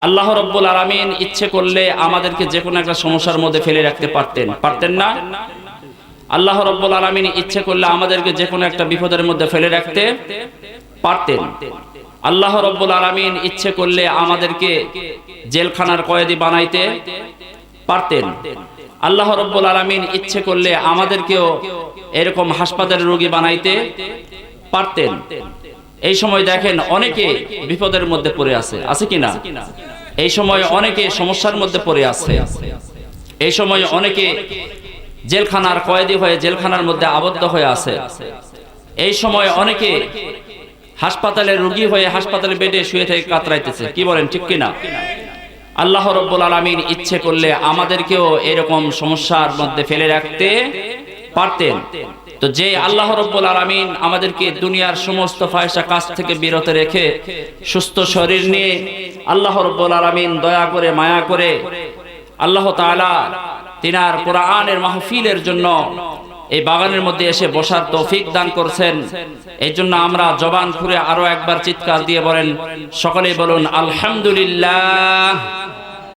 আল্লাহ রাব্বুল আলামিন ইচ্ছে করলে আমাদেরকে যে কোনো একটা সমস্যার মধ্যে ফেলে রাখতে পারতেন না? আল্লাহ রাব্বুল আলামিন ইচ্ছে করলে আমাদেরকে যে কোনো একটা বিপদের মধ্যে ফেলে রাখতে পারতেন। আল্লাহ রাব্বুল আলামিন ইচ্ছে করলে আমাদেরকে জেলখানার কয়েদি বানাইতে পারতেন। আল্লাহ রাব্বুল আলামিন ইচ্ছে করলে আমাদেরকেও এরকম হাসপাতালের রোগী বানাইতে পারতেন। এই সময় দেখেন অনেকে বিপদের মধ্যে পড়ে আছে কিনা? এই সময় অনেকে সমস্যার মধ্যে পড়ে আছে। এই সময় অনেকে জেলখানার কয়েদি হয়ে জেলখানার মধ্যে আবদ্ধ হয়ে আছে। এই সময় অনেকে হাসপাতালের রোগী হয়ে হাসপাতালে বেডে শুয়ে থেকে কাতরাইতেছে। কি বলেন, ঠিক কিনা? আল্লাহ রাব্বুল আলামিন ইচ্ছে করলে আমাদেরকেও এরকম সমস্যার মধ্যে ফেলে রাখতে পারতেন। তো যে আল্লাহ রাব্বুল আলামিন আমাদেরকে দুনিয়ার সমস্ত ফাহিশা কাজ থেকে বিরত রেখে সুস্থ শরীর নিয়ে আল্লাহ রাব্বুল আলামিন দয়া করে মায়া করে আল্লাহ তাআলা তিনার কোরআনের মাহফিলের জন্য এই বাগানের মধ্যে এসে বসার তৌফিক দান করছেন। এই জন্য আমরা জবান খুলে আরো একবার চিৎকার দিয়ে বলেন, সকলেই বলুন আলহামদুলিল্লাহ।